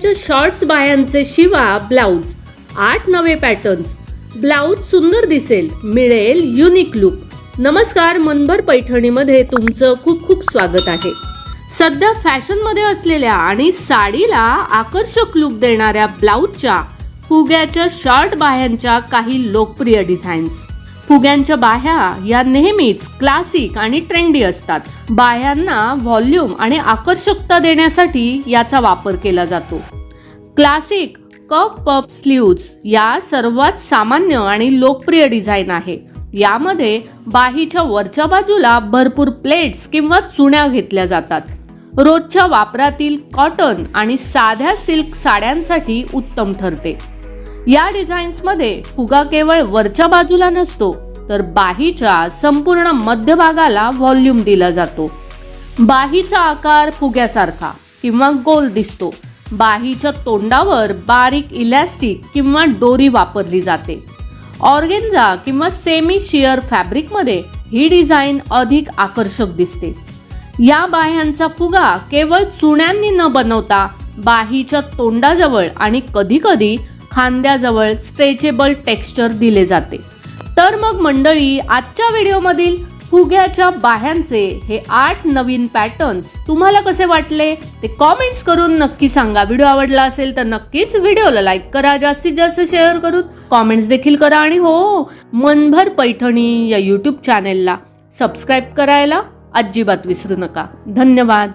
फुग्यांच्या shorts बाह्यांचे Shiva blouse, 8 नवे patterns. Blouse सुंदर दिसेल, मिळेल युनिक लुक. नमस्कार, मनभर पैठणीमध्ये तुमचं खूप खूप स्वागत आहे. सध्या फॅशनमध्ये असलेल्या आणि साडीला आकर्षक लुक देणाऱ्या ब्लाउजच्या फुग्याच्या शॉर्ट बाह्यांच्या काही लोकप्रिय डिझाईन्स. फुग्यांच्या बाह्या या नेहमीच क्लासिक आणि ट्रेंडी असतात. बाह्यांना व्हॉल्यूम आणि आकर्षकता देण्यासाठी याचा वापर केला जातो. क्लासिक कप पफ स्लीव्ज या सर्वात सामान्य आणि लोकप्रिय डिझाईन आहे. यामध्ये बाहीच्या वरच्या बाजूला भरपूर प्लेट्स किंवा चुण्या घेतल्या जातात. रोजच्या वापरातील कॉटन आणि साध्या सिल्क साड्यांसाठी उत्तम ठरते. या डिझाईन्समध्ये फुगा केवळ वरच्या बाजूला नसतो, तर बाहीच्या संपूर्ण मध्यभागाला व्हॉल्यूम दिला जातो. बाहीचा आकार फुग्यासारखा किंवा गोल दिसतो. बाहीच्या तोंडावर बारीक इलॅस्टिक किंवा दोरी वापरली जाते. ऑर्गेन्झा किंवा सेमी शिअर फॅब्रिकमध्ये ही डिझाईन अधिक आकर्षक दिसते. या बाह्यांचा फुगा केवळ चुण्यांनी न बनवता बाहीच्या तोंडाजवळ आणि कधीकधी खांद्याजवळ स्ट्रेचेबल टेक्स्चर दिले जाते. तर मग मंडळी, आजच्या व्हिडिओमधील फुग्याच्या बाह्यांचे हे 8 नवीन पॅटर्न्स तुम्हाला कसे वाटले ते कॉमेंट्स करून नक्की सांगा. व्हिडिओ आवडला असेल तर नक्कीच व्हिडिओला लाईक करा, जास्तीत जास्त शेअर करून कॉमेंट्स देखील करा आणि हो, मनभर पैठणी या यूट्यूब चॅनेलला सबस्क्राईब करायला अजिबात विसरू नका. धन्यवाद.